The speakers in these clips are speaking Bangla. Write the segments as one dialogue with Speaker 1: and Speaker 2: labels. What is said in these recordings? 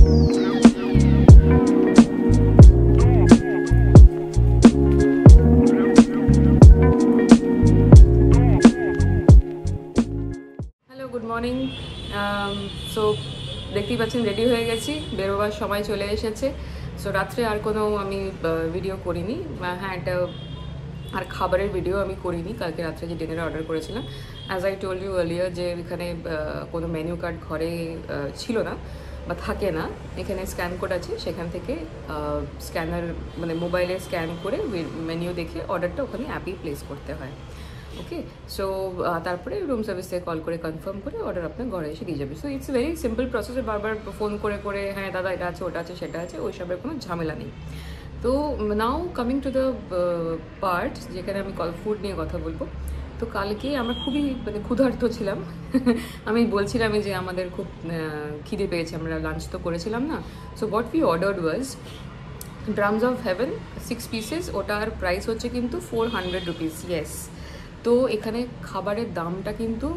Speaker 1: Good morning. সো দেখতেই পাচ্ছেন রেডি হয়ে গেছি, বেরোবার সময় চলে এসেছে। সো রাত্রে আর কোনো আমি ভিডিও করিনি, হ্যাঁ একটা আর খাবারের ভিডিও আমি করিনি। কালকে রাত্রে যে ডিনারে অর্ডার করেছিলাম, as I told you earlier, যে এখানে কোনো মেনু কার্ড ঘরে ছিল না বা থাকে না। এখানে স্ক্যান কোড আছে, সেখান থেকে স্ক্যানার মানে মোবাইলে স্ক্যান করে মেনু দেখে অর্ডারটা ওখানে অ্যাপেই প্লেস করতে হয়। ওকে, সো তারপরে রুম সার্ভিস থেকে কল করে কনফার্ম করে অর্ডার আপনার ঘরে এসে দিয়ে যাবে। So it's very simple process. বারবার ফোন করে করে হ্যাঁ দাদা এটা আছে, ওটা আছে, সেটা আছে, ওইসবের কোনো ঝামেলা নেই। তো নাও কামিং টু দ্য পার্ট যেখানে আমি ফুড নিয়ে কথা বলবো। তো কালকে আমরা খুবই মানে ক্ষুধার্ত ছিলাম। আমি বলছিলামই যে আমাদের খুব খিদে পেয়েছে, আমরা লাঞ্চ তো করেছিলাম না। So what we ordered was drums of haven 6 pieces. ওটার প্রাইস হচ্ছে কিন্তু 400 রুপিস। ইয়েস, তো এখানে খাবারের দামটা কিন্তু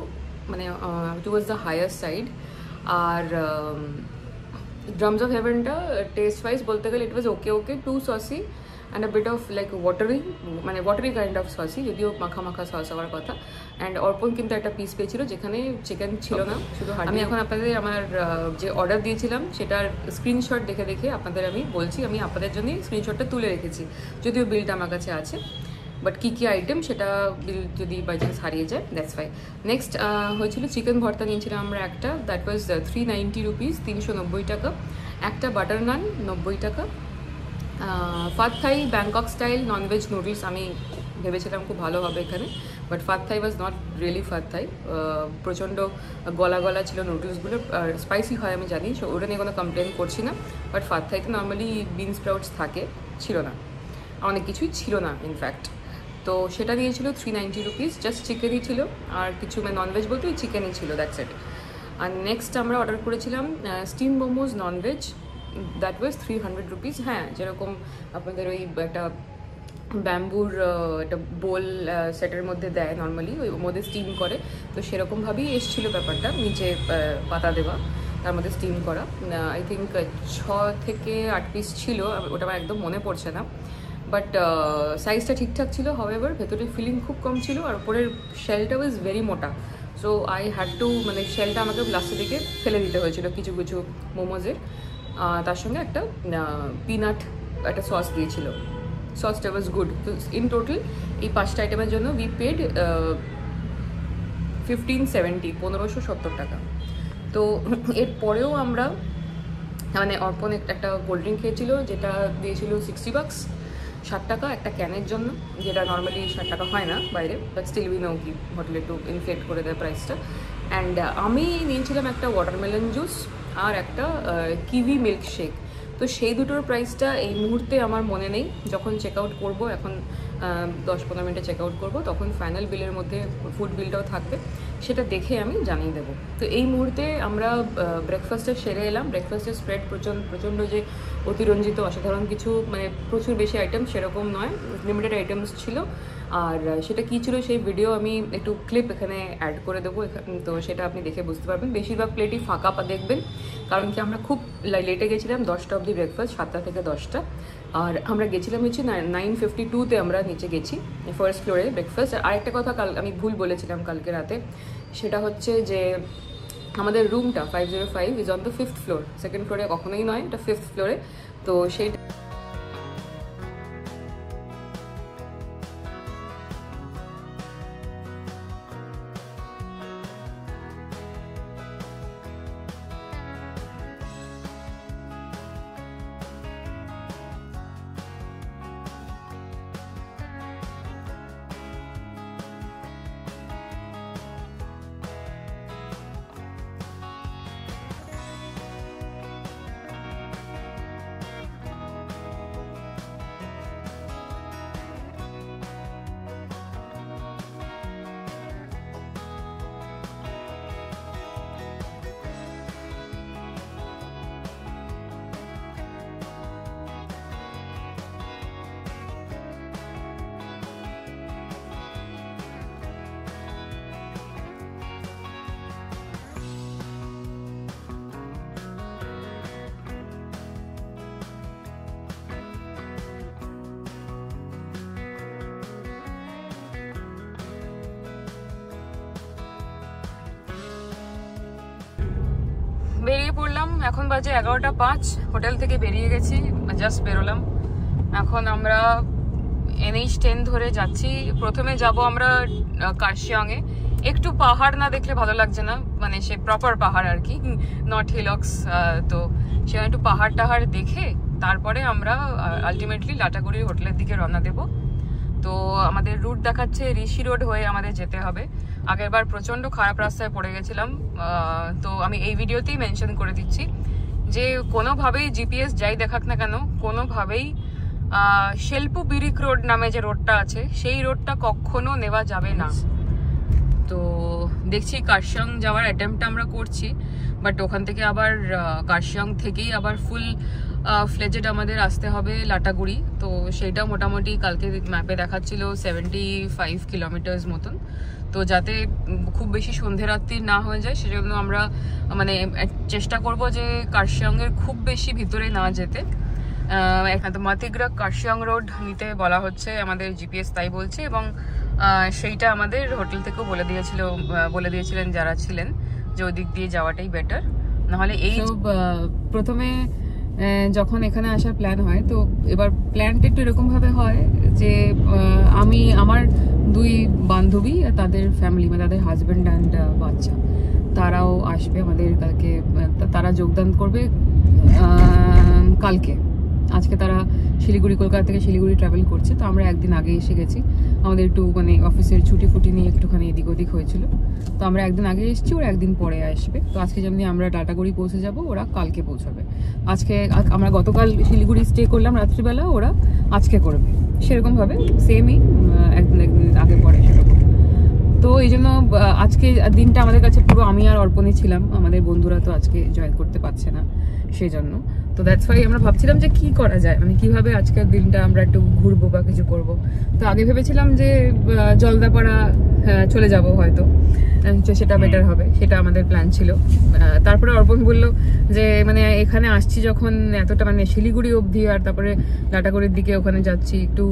Speaker 1: মানে টুয়ার্ডস দ্য হায়ার সাইড। আর ড্রামস অফ হেভেনটা টেস্ট ওয়াইজ বলতে গেলে it was okay, too saucy and a bit of like watery, মানে ওয়াটারি কাইন্ড অফ সসি, যদিও মাখা মাখা সস হওয়ার কথা। অ্যান্ড অর্পণ কিন্তু একটা পিস পেয়েছিল যেখানে চিকেন ছিল না, শুধু আমি এখন আপনাদের আমার যে অর্ডার দিয়েছিলাম সেটার স্ক্রিনশট দেখে দেখে আপনাদের আমি বলছি। আমি আপনাদের জন্যই স্ক্রিনশটটা তুলে রেখেছি, যদিও বিলটা আমার কাছে আছে। বাট কী কী আইটেম সেটা বিল যদি বাই চান্স হারিয়ে যায়, দ্যাটস ফাই। নেক্সট হয়েছিল চিকেন ভর্তা নিয়েছিলাম আমরা একটা, দ্যাট ওয়াজ 390 রুপিস, 390 টাকা। একটা বাটার নান 90 টাকা। ফাদ থাই ব্যাংকক স্টাইল ননভেজ নুডলস, আমি ভেবেছিলাম খুব ভালো হবে এখানে, বাট ফাদ থাই ওয়াজ নট রিয়েলি ফাদ থাই। প্রচণ্ড গলা গলা ছিল নুডলসগুলো, আর স্পাইসি হয় আমি জানি, সো ওটা নিয়ে কোনো কমপ্লেন করছি না। বাট ফাদ থাইতে নর্মালি বিন স্প্রাউটস থাকে, ছিল না, অনেক কিছুই ছিল না ইনফ্যাক্ট। তো সেটা দিয়েছিল 390 রুপিস, জাস্ট চিকেনই ছিল, আর কিছু মানে ননভেজ বলতে ওই চিকেনই ছিল, দ্যাটস ইট। আর নেক্সট আমরা অর্ডার করেছিলাম steam momos non veg, that was 300 rupees. হ্যাঁ, যেরকম আপনাদের ওই একটা ব্যাম্বুর একটা বোল সেটের মধ্যে দেয় নর্মালি, ওই মধ্যে স্টিম করে, তো সেরকমভাবেই এসেছিলো ব্যাপারটা, নিচে পাতা দেওয়া, তার মধ্যে স্টিম করা। আই থিঙ্ক 6 থেকে 8 পিস ছিল, ওটা আমার একদম মনে পড়ছে না, বাট সাইজটা ঠিকঠাক ছিল। হাউএভার ভেতরে ফিলিং খুব কম ছিল, আর উপরের শেলটা ওয়াজ ভেরি মোটা। সো আই হ্যাড টু, মানে শেলটা আমাকে লাস্টের দিকে ফেলে দিতে হয়েছিল কিছু কিছু মোমোজের। তার সঙ্গে একটা পিনাট একটা সস দিয়েছিল, সসটা ওয়াজ গুড। তো ইন টোটাল এই 5টা আইটেমের জন্য উই পেড 1570, 1570 টাকা। তো এরপরেও আমরা মানে অর্পণ একটা কোল্ড ড্রিঙ্ক খেয়েছিল, যেটা দিয়েছিল 60 বাক্স, 60 টাকা একটা ক্যানের জন্য, যেটা নর্মালি 60 টাকা হয় না বাইরে, বাট স্টিল উই নো কি হোটেলে একটু ইনফ্লেট করে দেয় প্রাইসটা। অ্যান্ড আমি নিয়েছিলাম একটা ওয়াটারমেলন জুস আর একটা কিউই মিল্ক শেক। তো সেই দুটোর প্রাইসটা এই মুহূর্তে আমার মনে নেই, যখন চেক আউট করবো, এখন 10-15 মিনিটে চেক আউট করবো, তখন ফাইনাল বিলের মধ্যে ফুড বিলটাও থাকবে, সেটা দেখে আমি জানিয়ে দেবো। তো এই মুহূর্তে আমরা ব্রেকফাস্টে সেরে এলাম। ব্রেকফাস্টের স্প্রেড প্রচণ্ড যে অতিরঞ্জিত অসাধারণ কিছু, মানে প্রচুর বেশি আইটেম সেরকম নয়, লিমিটেড আইটেমস ছিল। আর সেটা কী ছিল সেই ভিডিও আমি একটু ক্লিপ এখানে অ্যাড করে দেবো, তো সেটা আপনি দেখে বুঝতে পারবেন। বেশিরভাগ প্লেটই ফাঁকা দেখবেন, কারণ কি আমরা খুব লেটে গেছিলাম, 10টা অবধি ব্রেকফাস্ট, 7টা থেকে 10টা। আর আমরা গেছিলাম হচ্ছে 9:52-তে আমরা নিচে গেছি ফার্স্ট ফ্লোরে ব্রেকফাস্ট। আর আরেকটা কথা আমি ভুল বলেছিলাম কালকে রাতে, সেটা হচ্ছে যে আমাদের রুমটা 505 is on the 5th floor, second ফ্লোরে কখনোই নয়, এটা 5th ফ্লোরে। তো সেইটা এখন বাজে 11:05। হোটেল থেকে বেরিয়ে গেছি, জাস্ট বেরোলাম। এখন আমরা NH10 ধরে যাচ্ছি। প্রথমে যাব আমরা কার্শিয়াংয়ে। একটু পাহাড় না দেখলে ভালো লাগছে না, মানে সে প্রপার পাহাড় আর কি, নট হিলক্স। তো সেখানে একটু পাহাড় টাহাড় দেখে তারপরে আমরা আলটিমেটলি লাটাগুড়ির হোটেলের দিকে রওনা দেব। তো আমাদের রুট দেখাচ্ছে ঋষি রোড হয়ে আমাদের যেতে হবে। আগেরবার প্রচণ্ড খারাপ রাস্তায় পড়ে গেছিলাম, তো আমি এই ভিডিওতেই মেনশন করে দিচ্ছি যে কোনোভাবেই জিপিএস যাই দেখাক না কেন, কোনোভাবেই শেলপু বিরিক রোড নামে যে রোডটা আছে সেই রোডটা কখনো নেওয়া যাবে না। তো দেখছি কার্শিয়াং যাওয়ার অ্যাটেম্পটা আমরা করছি, বাট ওখান থেকে আবার কার্শিয়াং থেকেই আবার ফুল ফ্লেজেড আমাদের আসতে হবে লাটাগুড়ি। তো সেইটা মোটামুটি কালকে ম্যাপে দেখাচ্ছিল 75 কিলোমিটার্স মতন। তো যাতে খুব বেশি সন্ধে রাত্রি না হয়ে যায় সেজন্য আমরা মানে চেষ্টা করব যে কার্শিয়াংয়ের খুব বেশি ভিতরে না যেতে। মাতিগ্রা কার্শিয়াং রোড নিতে বলা হচ্ছে আমাদের জিপিএস, তাই বলছে। এবং সেইটা আমাদের হোটেল থেকেও বলে দিয়েছিলেন যারা ছিলেন যে ওই দিক দিয়ে যাওয়াটাই বেটার। নাহলে এই প্রথমে যখন এখানে আসার প্ল্যান হয়, তো এবার প্ল্যানটা একটু এরকমভাবে হয় যে আমি আমার 2 বান্ধবী আর তাদের ফ্যামিলি, মানে তাদের হাজব্যান্ড অ্যান্ড বাচ্চা, তারাও আসবে আমাদের কালকে। তারা যোগদান করবে কালকে। আজকে তারা শিলিগুড়ি, কলকাতা থেকে শিলিগুড়ি ট্রাভেল করছে। তো আমরা একদিন আগে এসে গেছি, আমাদের একটু মানে অফিসের ছুটি ফুটি নিয়ে একটুখানি এদিক ওদিক হয়েছিল। তো আমরা একদিন আগে এসেছি, ওরা একদিন পরে আসবে। তো আজকে যেমনি আমরা লাটাগুড়ি পৌঁছে যাব, ওরা কালকে পৌঁছাবে। আজকে আমরা গতকাল শিলিগুড়ি স্টে করলাম রাত্রিবেলা, ওরা আজকে করবে সেরকমভাবে, সেমই একদিন আগে পরে সেরকম। তো এই জন্য আজকে দিনটা আমাদের কাছে পুরো আমি আর অর্পণই ছিলাম, আমাদের বন্ধুরা তো আজকে জয়েন করতে পারছে না সেই জন্য। তো দ্যাটস ওয়াই আমরা ভাবছিলাম যে কি করা যায়, মানে কিভাবে আজকের দিনটা আমরা একটু ঘুরবো বা কিছু করব। তো আগে ভেবেছিলাম যে জলদাপাড়া চলে যাব হয়তো, সেটা বেটার হবে, সেটা আমাদের প্ল্যান ছিল। তারপরে অর্পণ বললো যে মানে এখানে আসছি যখন এতটা, মানে শিলিগুড়ি অবধি আর তারপরে লাটাগুড়ির দিকে ওখানে যাচ্ছি, একটু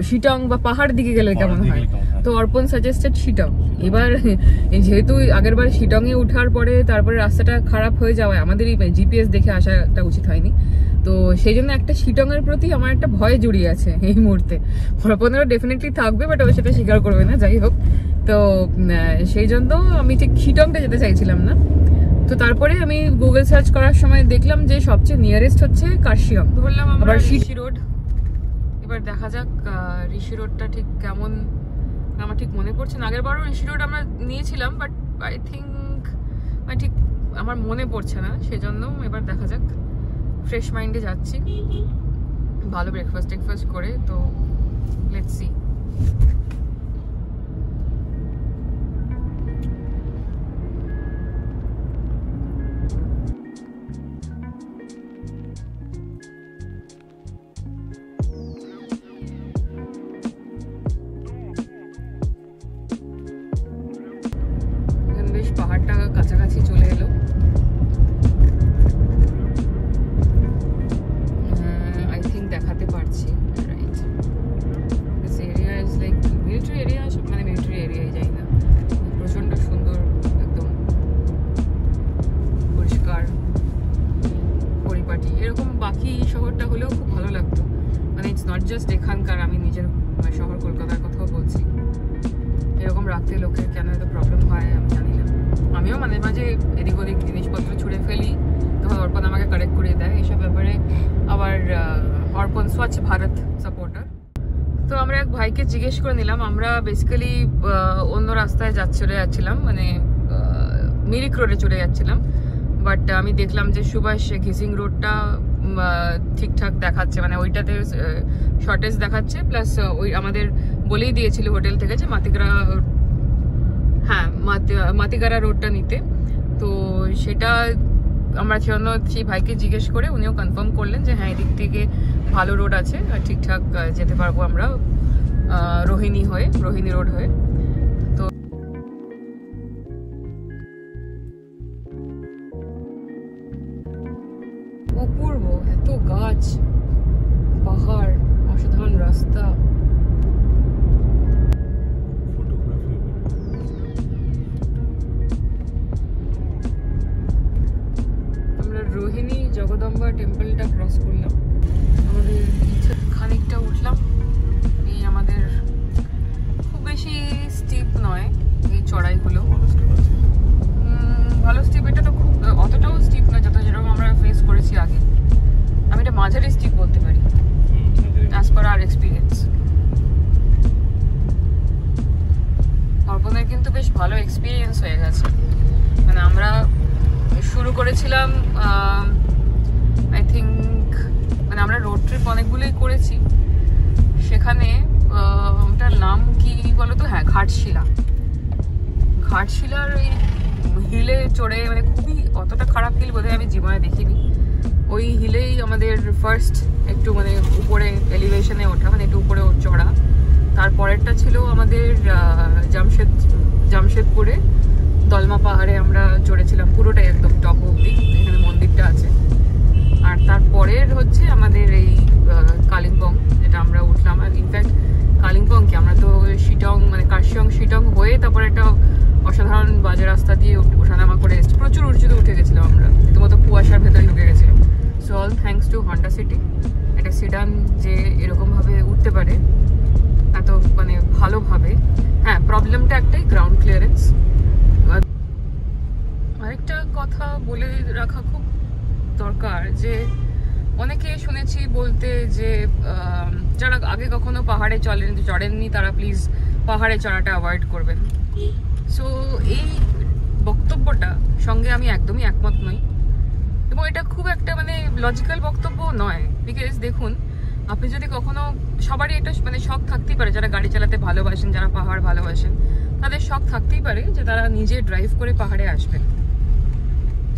Speaker 1: শিটং বা পাহাড় দিকে গেলে কেমন হয়। তো অর্পণ সাজেস্টেড শিটং। এবার যেহেতু আগেরবার শিটংয়ে ওঠার পরে তারপরে রাস্তাটা খারাপ হয়ে যাওয়ায় আমাদেরই জিপিএস দেখে আসাটা উচিত হয়নি। তো সেই জন্য একটা শিটংয়ের প্রতি আমার একটা ভয় জড়িয়ে আছে এই মুহূর্তে। অর্পণেরও ডেফিনেটলি থাকবে, বাট ও সেটা স্বীকার করবে না, যাই হোক। তো সেই জন্য আমি ঠিক শিটংটা যেতে চাইছিলাম না। তো তারপরে আমি গুগল সার্চ করার সময় দেখলাম যে সবচেয়ে নিয়ারেস্ট হচ্ছে কার্শিয়াং। ধরলাম আমরা ঋষি রোড। এবার দেখা যাক ঋষি রোডটা ঠিক কেমন, আমার ঠিক মনে পড়ছে না। আগের বারও ঋষি রোড আমরা নিয়েছিলাম, বাট আই থিঙ্ক ঠিক আমার মনে পড়ছে না, সেজন্য এবার দেখা যাক। ফ্রেশ মাইন্ডে যাচ্ছি, ভালো ব্রেকফাস্ট করে। তো লেটস সি। বেশ পাহাড়টা কাছাকাছি চলে এলো। আই থিঙ্ক দেখাতে পারছি, right? This area is like military area, মানে মিলিটারি এরিয়ায় যাই না, প্রচণ্ড সুন্দর, একদম পরিষ্কার পরিপাটি। এরকম বাকি শহরটা হলেও খুব ভালো লাগতো, মানে ইটস নট জাস্ট এখানকার, আমি নিজের শহর কলকাতার কথাও বলছি। এরকম রাত্রে লোকের কেন এত প্রবলেম হয় আমি জানি না। আমিও মাঝে মাঝে এদিক ওদিক জিনিসপত্র ছুঁড়ে ফেলি, তখন অর্পণ আমাকে কারেক্ট করে দেয় এইসব ব্যাপারে। আবার অর্পণ স্বচ্ছ ভারত সাপোর্টার। তো আমরা এক ভাইকে জিজ্ঞেস করে নিলাম, আমরা বেসিক্যালি অন্য রাস্তায় চলে যাচ্ছিলাম, মানে মিরিক রোডে চলে যাচ্ছিলাম। বাট আমি দেখলাম যে সুভাষ ঘিসিং রোডটা ঠিকঠাক দেখাচ্ছে, মানে ওইটাতে শর্টেজ দেখাচ্ছে। প্লাস ওই আমাদের বলেই দিয়েছিল হোটেল থেকে যে মাতিগারা রোডটা নিতে। তো সেটা আমরা সেই ভাইকে জিজ্ঞেস করে উনিও কনফার্ম করলেন যে হ্যাঁ, এদিক থেকে ভালো রোড আছে আর ঠিকঠাক যেতে পারবো আমরা রোহিণী রোড হয়ে। তো অপূর্ব, এত গাছ, পাহাড়, অসাধারণ রাস্তা। রোহিণী জগদম্বা টেম্পলটা ক্রস করলাম, আমাদের খানিকটা উঠলাম। এই আমাদের খুব বেশি স্টিপ নয় এই চড়াইগুলো, ভালো স্টিপ। এটা তো খুব অতটাও স্টিপ নয় যত যেরকম আমরা ফেস করেছি আগে। আমি এটা মাঝারি স্টিপ বলতে পারি অ্যাজ পার আওয়ার এক্সপিরিয়েন্স। অর্পণের কিন্তু বেশ ভালো এক্সপিরিয়েন্স হয়ে গেছে। মানে আমরা শুরু করেছিলাম আই থিঙ্ক, মানে আমরা রোড ট্রিপ অনেকগুলোই করেছি, সেখানে ওটার নাম কি বলতো, হ্যাঁ ঘাটশিলা। ঘাটশিলার এই হিলে চড়ে মানে খুবই অতটা খারাপ হিল বোধহয় আমি জীবনে দেখিনি। ওই হিলেই আমাদের ফার্স্ট একটু মানে উপরে এলিভেশনে ওঠা, মানে একটু উপরে চড়া। তারপরেরটা ছিল আমাদের জামশেদপুরে দলমা পাহাড়ে আমরা চড়েছিলাম পুরোটাই একদম টপ অব্দি, এখানে মন্দিরটা আছে। আর তারপরের হচ্ছে আমাদের এই কালিম্পং, যেটা আমরা উঠলাম। আর ইনফ্যাক্ট কালিম্পং কি, আমরা তো শিটং মানে কার্শিয়ং শিটং হয়ে তারপরে একটা অসাধারণ বাজে রাস্তা দিয়ে ওঠানামা করে এসেছি। প্রচুর উঁচুতে উঠে গেছিলাম আমরা, রীতিমতো কুয়াশার ভেতরে ঢুকে গেছিলাম। So all thanks to Honda city, একটা সিডান যে এরকমভাবে উঠতে পারে এত মানে ভালোভাবে। হ্যাঁ, প্রবলেমটা একটাই, গ্রাউন্ড ক্লিয়ারেন্স। আরেকটা কথা বলে রাখা খুব দরকার যে অনেকে শুনেছি বলতে যে যারা আগে কখনো পাহাড়ে চড়েননি তারা প্লিজ পাহাড়ে চড়াটা অ্যাভয়েড করবেন। সো এই বক্তব্যটা সঙ্গে আমি একদমই একমত নই, এবং এটা খুব একটা মানে লজিক্যাল বক্তব্য নয়। বিকজ দেখুন, আপনি যদি কখনো, সবারই এটা মানে শখ থাকতেই পারে, যারা গাড়ি চালাতে ভালোবাসেন, যারা পাহাড় ভালোবাসেন, তাদের শখ থাকতেই পারে যে তারা নিজে ড্রাইভ করে পাহাড়ে আসবেন।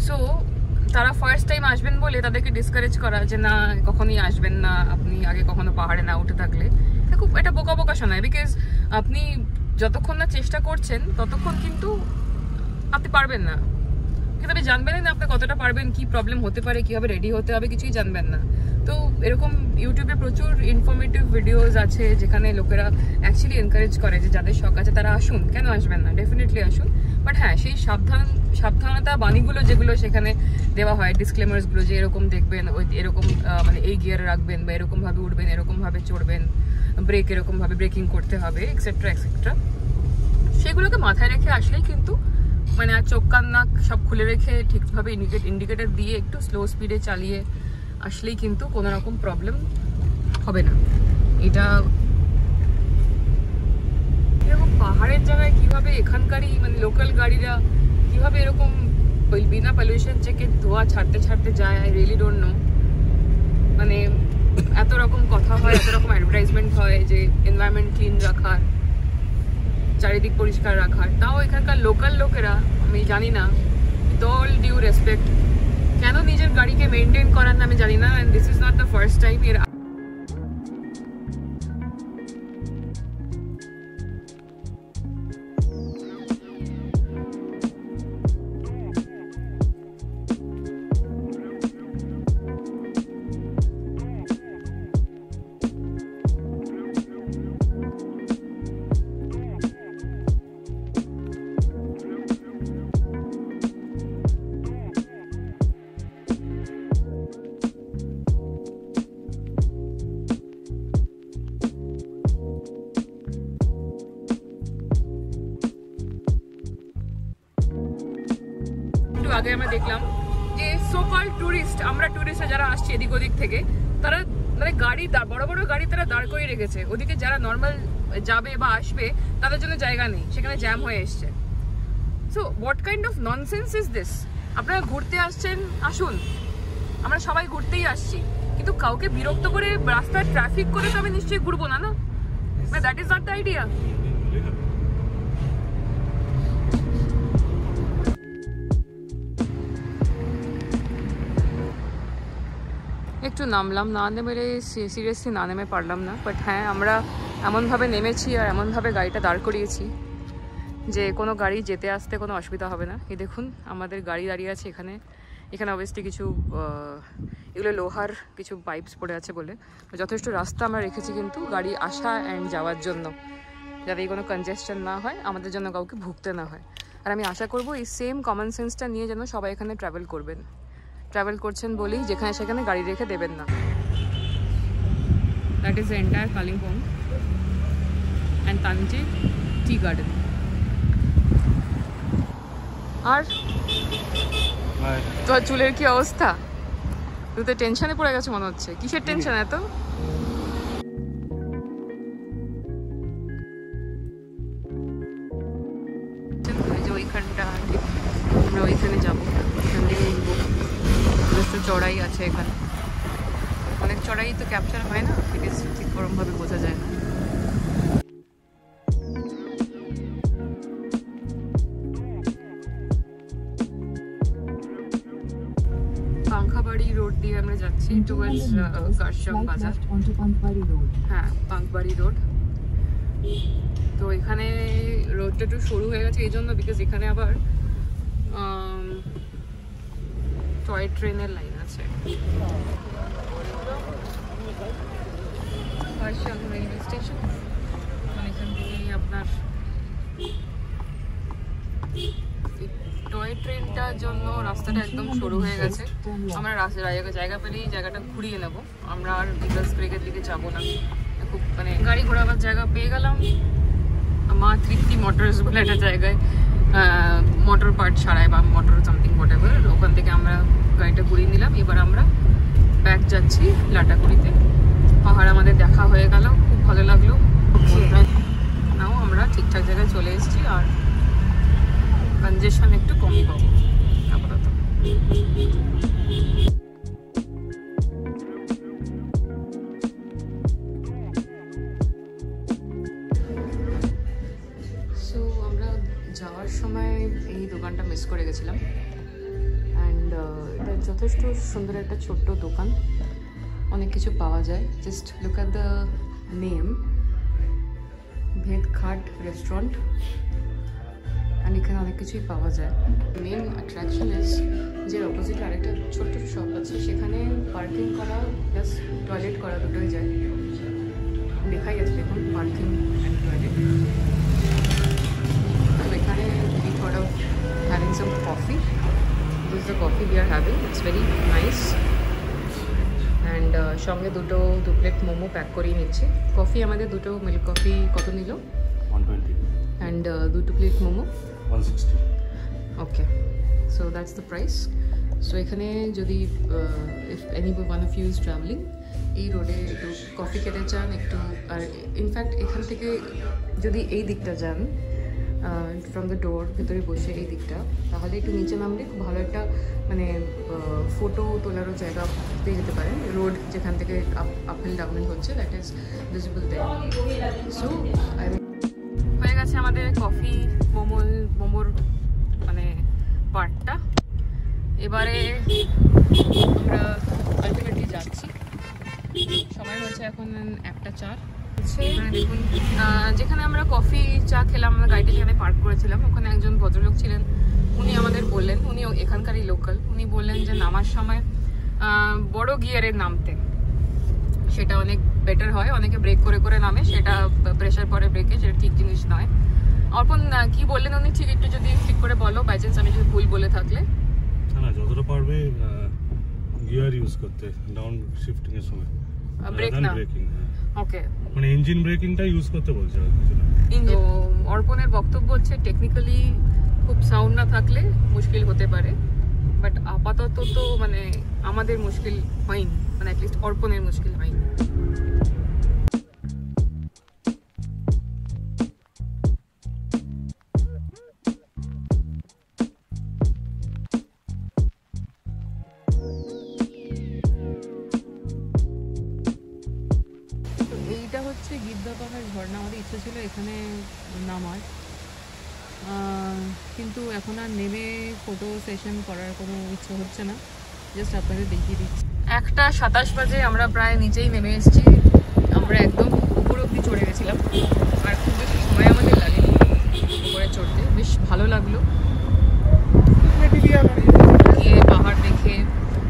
Speaker 1: সো তারা ফার্স্ট টাইম আসবেন বলে তাদেরকে ডিসকারেজ করা যে না কখনোই আসবেন না আপনি আগে কখনো পাহাড়ে না উঠে থাকলে, খুব এটা বোকা বোকা শোনায়। বিকজ আপনি যতক্ষণ না চেষ্টা করছেন ততক্ষণ কিন্তু আপনি পারবেন না, কিন্তু আপনি জানবেন না আপনি কতটা পারবেন, কি প্রবলেম হতে পারে, কিভাবে রেডি হতে হবে, কিছুই জানবেন না। তো এরকম ইউটিউবে প্রচুর ইনফরমেটিভ ভিডিওস আছে যেখানে লোকেরা অ্যাকচুয়ালি এনকারেজ করে যে যাদের শখ আছে তারা আসুন, কেন আসবেন না, ডেফিনেটলি আসুন। বাট হ্যাঁ, সেই সাবধানতা বাণীগুলো যেগুলো সেখানে দেওয়া হয়, ডিসক্লেমার্সগুলো, যে এরকম দেখবেন, ওই এরকম মানে এই গিয়ারে রাখবেন, বা এরকমভাবে উঠবেন, এরকমভাবে চড়বেন, ব্রেক এরকমভাবে ব্রেকিং করতে হবে, এক্সেট্রা এক্সেট্রা, সেগুলোকে মাথায় রেখে আসলেই কিন্তু মানে আর চোখ কান নাক সব খুলে রেখে ঠিকভাবে ইন্ডিকেটর দিয়ে একটু স্লো স্পিডে চালিয়ে আসলেই কিন্তু কোনো রকম প্রবলেম হবে না। এটা এরকম পাহাড়ের জায়গায় কিভাবে এখানকারই মানে লোকাল গাড়িরা কিভাবে এরকম বিনা পলিউশন চেকে ধোঁয়া ছাড়তে ছাড়তে যায়, আই রিয়েলি ডোন্ট নো। মানে এত রকম কথা হয়, এত রকম অ্যাডভার্টাইজমেন্ট হয় যে এনভায়রনমেন্ট ক্লিন রাখার, চারিদিক পরিষ্কার রাখার, তাও এখানকার লোকাল লোকেরা, আমি জানি না, উইথ অল ডিউ রেসপেক্ট, কেন নিজের গাড়িকে মেনটেন করার না আমি জানি না। And this is not the first time. এর আগে আমরা দেখলাম যে সোকল টুরিস্ট, আমরা টুরিস্টরা যারা আসছি এদিক ওদিক থেকে, তারা মানে গাড়ি বড় বড় গাড়ি তারা দাঁড় করিয়ে রেখেছে, ওদিকে যারা নর্মাল যাবে বা আসবে তাদের জন্য জায়গা নেই, সেখানে জ্যাম হয়ে এসছে। So what kind of nonsense is this? আপনারা ঘুরতে আসছেন, আসুন, আমরা সবাই ঘুরতেই আসছি, কিন্তু কাউকে বিরক্ত করে রাস্তায় ট্রাফিক করে তো আমি নিশ্চয়ই ঘুরবো না, না? That is not the idea. একটু নামলাম, না নেমে সিরিয়াসলি না নেমে পারলাম না। বাট হ্যাঁ, আমরা এমনভাবে নেমেছি আর এমনভাবে গাড়িটা দাঁড় করিয়েছি যে কোনো গাড়ি যেতে আসতে কোনো অসুবিধা হবে না। এই দেখুন আমাদের গাড়ি দাঁড়িয়ে আছে এখানে। এখানে অবভিয়াসলি কিছু এগুলো লোহার কিছু পাইপস পড়ে আছে বলে যথেষ্ট রাস্তা আমরা রেখেছি কিন্তু গাড়ি আসা অ্যান্ড যাওয়ার জন্য, যাতে কোনো কনজেশন না হয়, আমাদের জন্য কাউকে ভুগতে না হয়। আর আমি আশা করব এই সেম কমন সেন্সটা নিয়ে যেন সবাই এখানে ট্রাভেল করবেন। ট্রাভেল করছেন বলেই যেখানে সেখানে গাড়ি রেখে দেবেন না। That is the entire Kalimpong and তানজির টি গার্ডেন। আর তোর চুলের কি অবস্থা? তুই তো টেনশনে পড়ে গেছে মনে হচ্ছে। কিসের টেনশন এত? ওইখানটা আমরা ওইখানে যাবো, ওইখান থেকে উঠবো। যথেষ্ট চড়াই আছে এখানে, অনেক চড়াই তো ক্যাপচার হয় না, ঠিক ওরমভাবে বোঝা যায় না। পাংখাবাড়ি রোড দিয়ে আমরা যাচ্ছি টুয়ার্ডস কারশক বাজার। হ্যাঁ, পাংখাবাড়ি রোড। তো এখানে রোডটা একটু সরু হয়ে গেছে এই জন্য, বিকজ এখানে আবার টয় ট্রেনের লাইন আছে। কারশক রেলওয়ে স্টেশন, মানে এখান থেকেই আপনার টয় ট্রেনটার জন্য রাস্তাটা একদম সরু হয়ে গেছে। আমরা জায়গা পেলেই জায়গাটা ঘুরিয়ে নেবো, আমরা আর বিকাশ ব্রেকের দিকে যাবো না। খুব মানে গাড়ি ঘোরাবার জায়গা পেয়ে গেলাম। মা তৃপ্তি মোটরস বলে একটা জায়গায় মোটর পার্ট সারায় বা মোটর সামথিং হোয়াটএভার, ওখান থেকে আমরা গাড়িটা ঘুরিয়ে নিলাম। এবার আমরা ব্যাক যাচ্ছি লাটাগুড়িতে। পাহাড় আমাদের দেখা হয়ে গেল, খুব ভালো লাগলো। নাও আমরা ঠিকঠাক জায়গায় চলে এসেছি, আর কনজেশন একটু কমই পাবো আপাতত। সো আমরা যাওয়ার সময় এই দোকানটা মিস করে গেছিলাম, অ্যান্ড এটা যথেষ্ট সুন্দর একটা ছোট্ট দোকান, অনেক কিছু পাওয়া যায়। Just look at the name, ভেদ খাট রেস্টুরেন্ট, অ্যান্ড এখানে অনেক কিছুই পাওয়া যায়। মেন অ্যাট্রাকশন ইজ যে অপোজিটে আরেকটা ছোট্ট শপ আছে, সেখানে পার্কিং করা প্লাস টয়লেট করা দুটোই যায়। দেখাই গেছে দেখুন, পার্কিং অ্যান্ড টয়লেট। তো এখানে we thought of having some coffee. This is the coffee we are having. It's very nice. And সঙ্গে দু প্লেট মোমো প্যাক করিয়ে নিচ্ছি। কফি আমাদের দুটো মিল্ক কফি কত নিল?
Speaker 2: 120.
Speaker 1: And 2 plate momo
Speaker 2: 160.
Speaker 1: Okay, so that's the price. So এখানে যদি if any one of you is traveling, এই রোডে একটু কফি খেতে চান একটু, আর ইনফ্যাক্ট এখান থেকে যদি এই দিকটা যান ফ্রম দ্য ডোর ভেতরে বসে এই দিকটা, তাহলে একটু নিচে নামলে খুব ভালো একটা মানে ফটো তোলারও জায়গা পেয়ে যেতে পারেন। রোড যেখান থেকে আপ হিল ডাউন হচ্ছে, that is visible there. So হয়ে গেছে আমাদের কফি মোমোর মানে পার্টটা। এবারে আমরা আলটিমেটলি যাচ্ছি। সময় হয়েছে এখন 1:04। এখানে দেখুন, যেখানে আমরা কফি চা খেলাম, আমরা গাড়িটা যেখানে পার্ক করেছিলাম, ওখানে একজন ভদ্রলোক ছিলেন। উনি আমাদের বললেন, উনি এখানকারই লোকাল, উনি বললেন যে নামার সময় বড় গিয়ারে নামতে, সেটা অনেক বেটার হয়। অনেকে ব্রেক করে করে নামে, সেটা প্রেশার পরে ব্রেকে, সেটা ঠিক জিনিস নয়। অর্পণ কি বললেন উনি, ঠিক একটু যদি ঠিক করে বলো, বাই চান্স আমি যদি ভুল বলে থাকলে।
Speaker 2: না, যতটা পারবে গিয়ার ইউজ করতে ডাউন শিফটিং এর সময়,
Speaker 1: ব্রেক না। ওকে,
Speaker 2: মানে ইঞ্জিন ব্রেকিংটা ইউজ করতে বলছে।
Speaker 1: তো অর্পণের বক্তব্য হচ্ছে টেকনিক্যালি খুব সাউন্ড না থাকলে মুশকিল হতে পারে, বাট আপাতত তো মানে আমাদের মুশকিল হয়নি, মানে অ্যাটলিস্ট অর্পণের মুশকিল হয়নি। এইটা হচ্ছে গিদ্দা পাহাড় ঝর্ণা। আমাদের ইচ্ছে ছিল এখানে নামার, কিন্তু এখন আর নেমে ফটো সেশন করার কোনো ইচ্ছে হচ্ছে না। জাস্ট আপনাদের দেখিয়ে দিচ্ছি। 1:27 বাজে আমরা প্রায় নিচেই নেমে এসেছি। আমরা একদম উপর অব্দি চড়ে গেছিলাম, আর খুব বেশি সময় আমাদের লাগেনি উপরে চড়তে। বেশ ভালো লাগলো গিয়ে পাহাড় দেখে,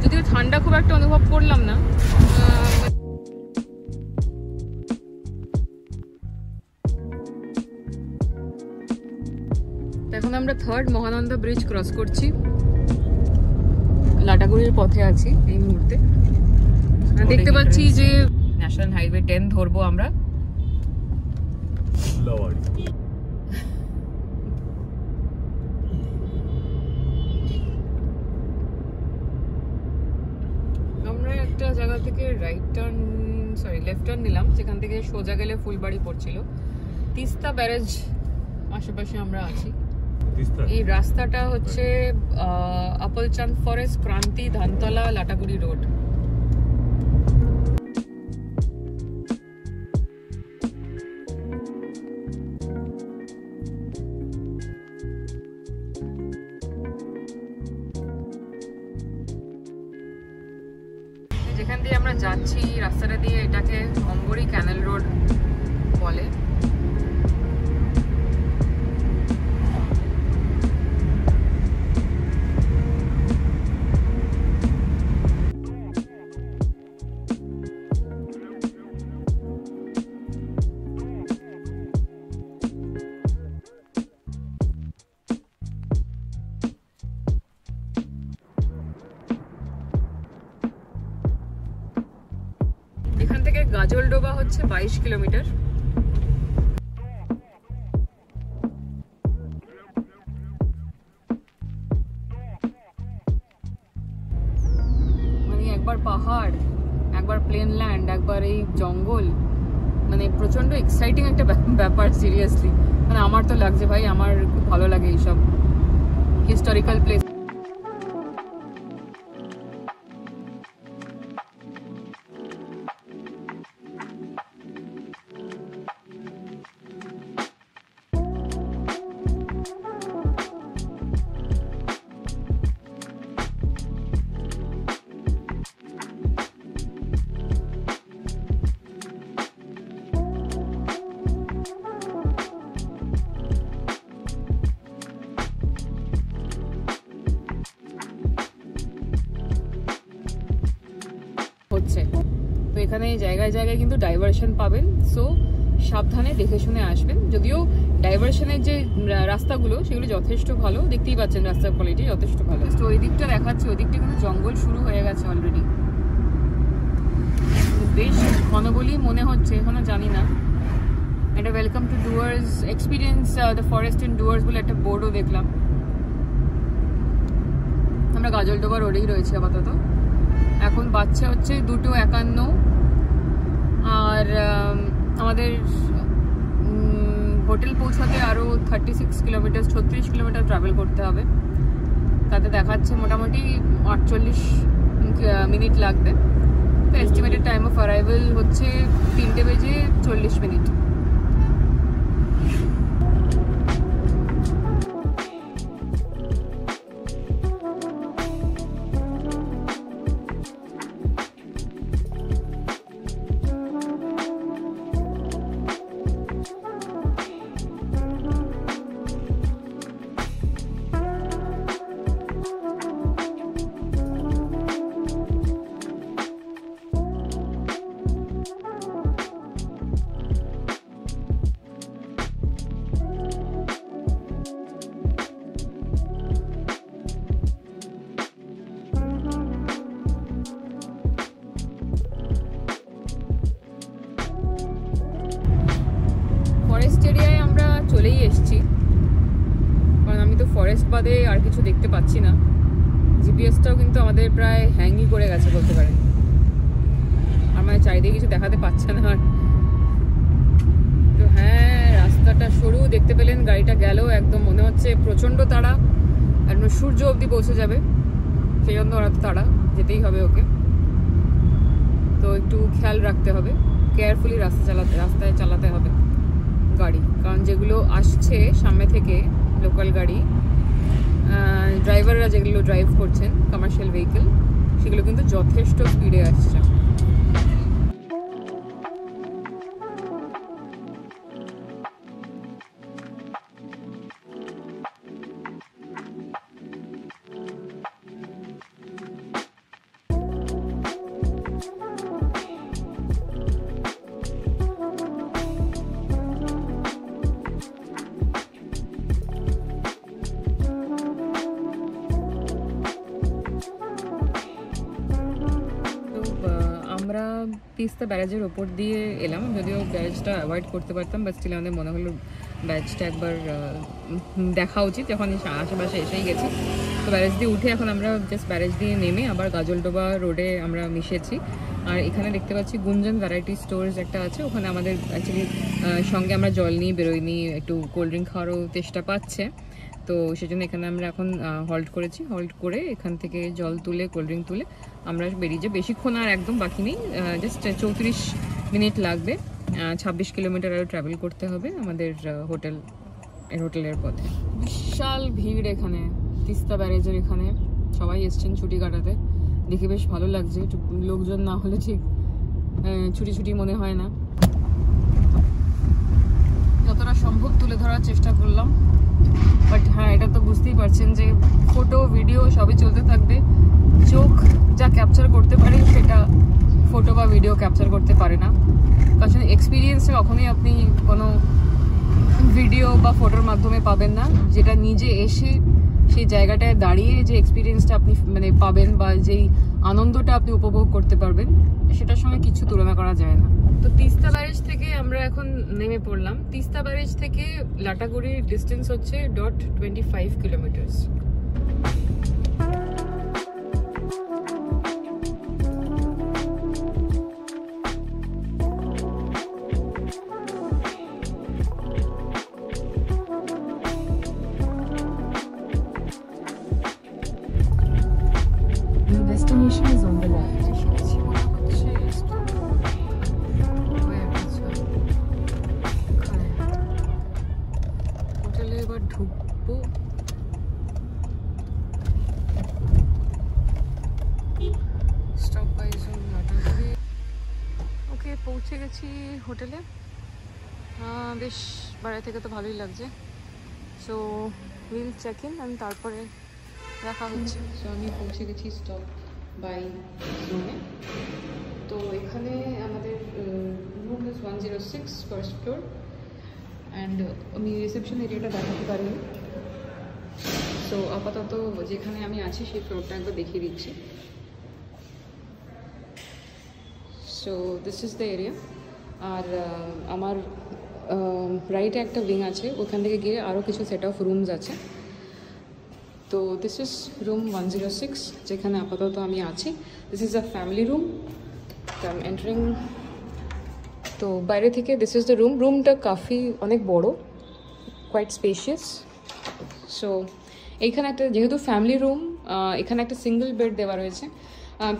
Speaker 1: যদিও ঠান্ডা খুব একটা অনুভব করলাম না। এখন আমরা 3rd মহানন্দা ব্রিজ ক্রস করছি। লাটাগুড়ির পথে আছি এই মুহূর্তে। দেখতে পাচ্ছি যে ন্যাশনাল হাইওয়ে 10 ধরবো আমরা। আমরা একটা জায়গা থেকে লেফট টার্ন নিলাম, যেখান থেকে সোজা গেলে ফুলবাড়ি পড়ছিল। তিস্তা ব্যারেজ আশেপাশে আমরা আছি। এই রাস্তাটা হচ্ছে আপলচাঁদ ফরেস্ট, ক্রান্তি, ধানতলা, লাটাগুড়ি রোড। যেখান দিয়ে আমরা যাচ্ছি রাস্তাটা দিয়ে, এটাকে অম্বরী ক্যানেল রোড বলে। এখান থেকে গাজলডোবা হচ্ছে 22 কিলোমিটার। মানে একবার পাহাড়, একবার প্লেন ল্যান্ড, একবার এই জঙ্গল, মানে প্রচন্ড এক্সাইটিং একটা ব্যাপার। সিরিয়াসলি মানে আমার তো লাগছে ভাই, আমার খুব ভালো লাগে এইসব হিস্টোরিক্যাল প্লেস। হচ্ছে তো এখানে জায়গায় জায়গায় কিন্তু ডাইভারশন পাবেন, সো সাবধানে দেখে শুনে আসবেন। যদিও ডাইভারশনের যে রাস্তাগুলো সেগুলো যথেষ্ট ভালো, দেখতেই পাচ্ছেন রাস্তার কোয়ালিটি যথেষ্ট ভালো। তো ওই দিকটা দেখাচ্ছে, ওই দিকটা কিন্তু জঙ্গল শুরু হয়ে গেছে অলরেডি, বেশ ঘন বলেই মনে হচ্ছে, এখনো জানি না। একটা welcome to Dooars experience the forest in Dooars বলে একটা বোর্ডও দেখলাম। আমরা গাজলডোবা রোডেই রয়েছি আপাতত। এখন বাচ্চা হচ্ছে 2:51 আর আমাদের হোটেল পৌঁছাতে আরও 36 কিলোমিটার 36 কিলোমিটার ট্রাভেল করতে হবে। তাতে দেখাচ্ছে মোটামুটি 48 মিনিট লাগবে। তো এস্টিমেটেড টাইম অফ অ্যারাইভেল হচ্ছে 3:40 ফরেস্ট এরিয়ায় আমরা চলেই এসেছি, কারণ আমি তো ফরেস্ট বাদে আর কিছু দেখতে পাচ্ছি না। জিপিএসটাও কিন্তু আমাদের প্রায় হ্যাংই করে গেছে বলতে পারেন, আমার চারিদিকে কিছু দেখাতে পাচ্ছে না। তো হ্যাঁ, রাস্তাটা সরু, দেখতে পেলেন গাড়িটা গেল, একদম মনে হচ্ছে প্রচণ্ড তাড়া, একদম সূর্য অবধি পৌঁছে যাবে, সেই জন্য ওরা তো তাড়া, যেতেই হবে ওকে। তো একটু খেয়াল রাখতে হবে, কেয়ারফুলি রাস্তায় চালাতে হবে গাড়ি, কারণ যেগুলো আসছে সামনে থেকে লোকাল গাড়ি, ড্রাইভাররা যেগুলো ড্রাইভ করছেন কমার্শিয়াল ভেহিকেল, সেগুলো কিন্তু যথেষ্ট স্পিডে আসছে। আমরা তিস্তা ব্যারেজের ওপর দিয়ে এলাম, যদিও ব্যারেজটা অ্যাভয়েড করতে পারতাম, বাট স্টিল আমাদের মনে হলো ব্যারেজটা একবার দেখা উচিত, যখন আশেপাশে এসেই গেছি। তো ব্যারেজ দিয়ে উঠে এখন আমরা জাস্ট ব্যারেজ দিয়ে নেমে আবার গাজলডোবা রোডে আমরা মিশেছি। আর এখানে দেখতে পাচ্ছি গুঞ্জন ভ্যারাইটি স্টোর্স একটা আছে, ওখানে আমাদের অ্যাকচুয়ালি সঙ্গে আমরা জল নিয়ে বেরোইনি, একটু কোল্ড ড্রিঙ্ক খাওয়ারও চেষ্টা পাচ্ছে, তো সেজন্য এখানে আমরা এখন হল্ট করেছি। হল্ট করে এখান থেকে জল তুলে কোল্ড ড্রিঙ্ক তুলে আমরা বেরিয়ে যাই। বেশিক্ষণ আর একদম বাকি নেই, জাস্ট 34 মিনিট লাগবে। 26 কিলোমিটার আরও ট্রাভেল করতে হবে আমাদের হোটেলের পথে। বিশাল ভিড় এখানে তিস্তা ব্যারেজের এখানে, সবাই এসছেন ছুটি কাটাতে, দেখে বেশ ভালো লাগছে। একটু লোকজন না হলে ঠিক ছুটি মনে হয় না। যতটা সম্ভব তুলে ধরার চেষ্টা করলাম, বাট হ্যাঁ, এটা তো বুঝতেই পারছেন যে ফটো ভিডিও সবই চলতে থাকবে, চোখ যা ক্যাপচার করতে পারে সেটা ফটো বা ভিডিও ক্যাপচার করতে পারে না। কারণ এক্সপিরিয়েন্সটা কখনোই আপনি কোনো ভিডিও বা ফটোর মাধ্যমে পাবেন না, যেটা নিজে এসে সেই জায়গাটায় দাঁড়িয়ে যে এক্সপিরিয়েন্সটা আপনি মানে পাবেন বা যেই আনন্দটা আপনি উপভোগ করতে পারবেন, সেটার সঙ্গে কিছু তুলনা করা যায় না। তো তিস্তা ব্যারেজ থেকে আমরা এখন নেমে পড়লাম। তিস্তা ব্যারেজ থেকে লাটাগুড়ির ডিস্টেন্স হচ্ছে .25 kilometres. Destination is on the left. হোটেলে এবার ঢুকবো। Stop by zone Lataguri. Okay, পৌঁছে গেছি হোটেলে। বেশ বাইরে থেকে তো ভালোই লাগছে। So will check in and তারপরে দেখা হচ্ছে। সো আমি পৌঁছে গেছি স্টপ বাই জোনে। তো এখানে আমাদের room is 106 first floor, and আমি রিসেপশন এরিয়াটা দেখাতে পারিনি। সো আপাতত যেখানে আমি আছি সেই ফ্লোরটা একবার দেখিয়ে দিচ্ছি। So this is the area. আর আমার রাইটে একটা উইং আছে, ওখান থেকে গিয়ে আরও কিছু সেট অফ রুমস আছে। তো দিস ইজ রুম 106, যেখানে আপাতত আমি আছি। This is a family room. তো আই এম এন্টারিং। তো বাইরে থেকে দিস ইজ দ্য রুম। রুমটা কাফি অনেক বড়, কোয়াইট স্পেশিয়াস। সো এইখানে একটা, যেহেতু ফ্যামিলি রুম, এখানে একটা সিঙ্গেল বেড দেওয়া রয়েছে।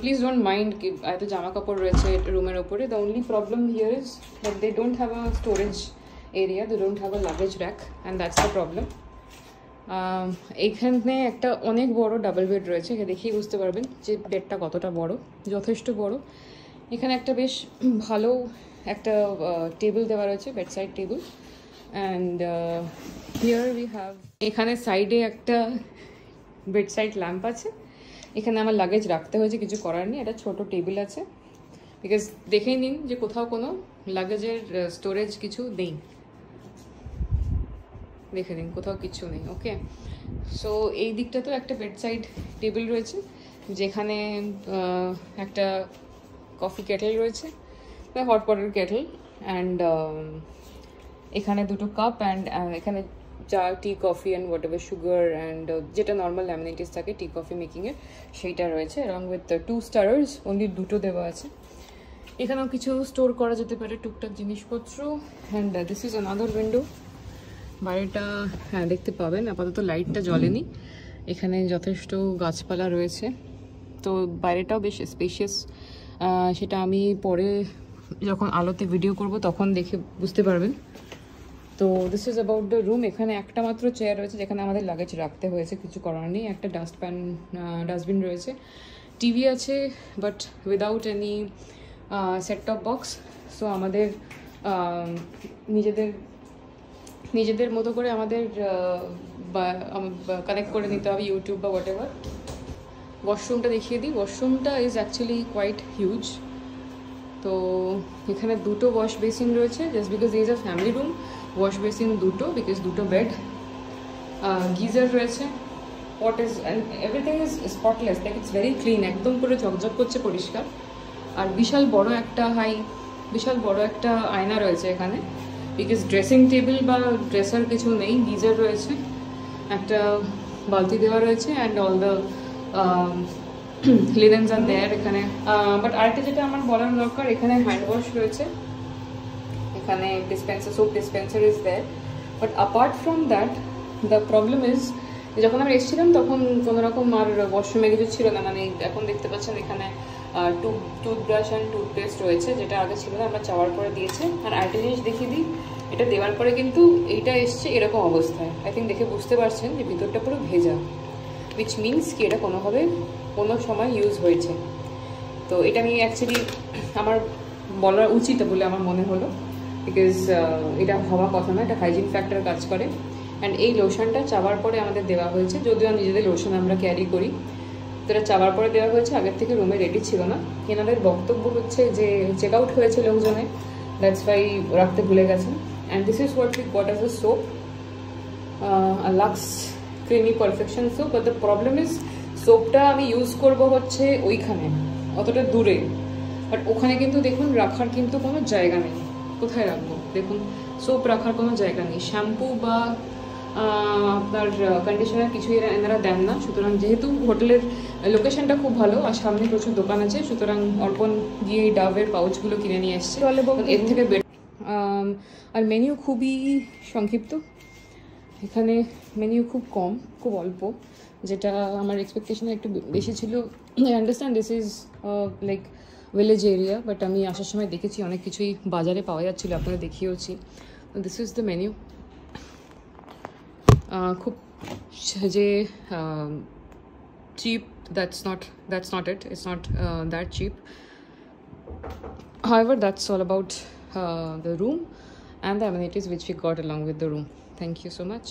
Speaker 1: প্লিজ ডোন্ট মাইন্ড কি এত জামা কাপড় রয়েছে রুমের ওপরে। The only problem here is that they don't have a storage area, they don't have a luggage rack, and that's the problem. এইখানে একটা অনেক বড় ডাবল বেড রয়েছে, দেখেই বুঝতে পারবেন যে বেডটা কতটা বড়, যথেষ্ট বড়। এখানে একটা বেশ ভালো একটা টেবিল দেওয়া রয়েছে, bedside table. And here we have, এখানে সাইডে একটা বেডসাইড ল্যাম্প আছে। এখানে আমার লাগেজ রাখতে হয়েছে, কিছু করার নেই। একটা ছোট টেবিল আছে, বিকজ দেখেই নিন যে কোথাও কোনো লাগেজের স্টোরেজ কিছু নেই, দেখে নিন কোথাও কিছু নেই। ওকে, সো এই দিকটাতেও একটা বেডসাইড টেবিল রয়েছে, যেখানে একটা কফি কেটেল রয়েছে, হট ওয়াটার কেটেল, অ্যান্ড এখানে দুটো কাপ, অ্যান্ড এখানে চা, tea, coffee and whatever sugar and যেটা নর্মাল অ্যামিনিটিস থাকে টি কফি মেকিংয়ের, সেইটা রয়েছে। অ্যালং উইথ 2 স্টারার্স, অনলি 2টো দেওয়া আছে। এখানেও কিছু স্টোর করা যেতে পারে, টুকটাক জিনিসপত্র। And this is another window. বাইরেটা হ্যাঁ দেখতে পাবেন, আপাতত লাইটটা জ্বলেনি। এখানে যথেষ্ট গাছপালা রয়েছে, তো বাইরেটাও বেশ স্পেশিয়াস। সেটা আমি পরে যখন আলোতে ভিডিও করব তখন দেখে বুঝতে পারবেন। তো this is about the room. এখানে একটা মাত্র চেয়ার রয়েছে যেখানে আমাদের লাগেজ রাখতে হয়েছে, কিছু করার নেই। একটা ডাস্টবিন রয়েছে, টিভি আছে, but without any set top box. So আমাদের নিজেদের মতো করে আমাদের কানেক্ট করে নিতে হবে ইউটিউব বা হোয়াট এভার। ওয়াশরুমটা দেখিয়ে দিই। ওয়াশরুমটা ইজ অ্যাকচুয়ালি কোয়াইট হিউজ। তো এখানে দুটো ওয়াশ বেসিন রয়েছে, just because is a family room. Wash basin দুটো, বিকজ দুটো বেড। গিজার রয়েছে, pot is, and everything is spotless, like it's very clean, একদম পুরো ঝকঝক করছে, পরিষ্কার। আর বিশাল বড় একটা আয়না রয়েছে এখানে, বিকজ ড্রেসিং টেবিল বা ড্রেসার কিছু নেই, গিজার রয়েছে, একটা বালতি দেওয়া রয়েছে, অ্যান্ড অল দ্য লিনেন্স আর দেয়ার এখানে। বাট আরেকটা যেটা আমার বলার দরকার, এখানে হ্যান্ড ওয়াশ রয়েছে, এখানে dispenser, soap dispenser is there. But apart from that the problem is, যখন আমরা এসেছিলাম তখন কোনো রকম আর ওয়াশরুমে কিছু ছিল না, মানে এখন দেখতে পাচ্ছেন এখানে টুথব্রাশ অ্যান্ড টুথপেস্ট রয়েছে, যেটা আগে ছিল না, আমরা চাওয়ার পরে দিয়েছে। আর আরেকটা জিনিস দেখিয়ে দিই, এটা দেওয়ার পরে কিন্তু এইটা এসছে এরকম অবস্থায়, আই থিঙ্ক দেখে বুঝতে পারছেন যে ভিতরটা পুরো ভেজা, উইচ মিনস কি এটা কোনোভাবে কোনো সময় ইউজ হয়েছে। তো এটা আমি অ্যাকচুয়ালি আমার বলা উচিত বলে আমার মনে হলো, বিকজ এটা হওয়া কথা না, এটা হাইজিন ফ্যাক্টর কাজ করে। অ্যান্ড এই লোশনটা চাওয়ার পরে আমাদের দেওয়া হয়েছে, যদিও নিজেদের লোশন আমরা ক্যারি করি, তো এটা চাওয়ার পরে দেওয়া হয়েছে, আগের থেকে রুমে রেডি ছিল না। এনাদের বক্তব্য হচ্ছে যে চেক আউট হয়েছে লোকজনে, দ্যাটস ওয়াই রাখতে ভুলে গেছেন। And this is what we got as a soap, Lux creamy perfection soap. But the problem is সোপটা আমি ইউজ করবো হচ্ছে ওইখানে, অতটা দূরে, বাট ওখানে কিন্তু দেখুন রাখার কিন্তু কোনো জায়গা নেই। কোথায় রাখবো দেখুন, সোপ রাখার কোনো জায়গা নেই, শ্যাম্পু বা আপনার কন্ডিশনার কিছুই এনারা দেন না। সুতরাং যেহেতু হোটেলের লোকেশনটা খুব ভালো আর সামনে প্রচুর দোকান আছে, সুতরাং অর্পণ গিয়ে ডাবের পাউচগুলো কিনে নিয়ে এসছে, এর থেকে আর মেনিউ খুবই সংক্ষিপ্ত, এখানে মেনিউ খুব কম, খুব অল্প, যেটা আমার এক্সপেকটেশনে একটু বেশি ছিল। I understand this is like village area, but আমি আসার সময় দেখেছি অনেক কিছুই বাজারে পাওয়া যাচ্ছিলো, আপনারা দেখিয়েওছি। This is the menu. খুব যে cheap, that's not it, it's not that cheap. However, that's all about the room and the amenities which we got along with the room. Thank you so much.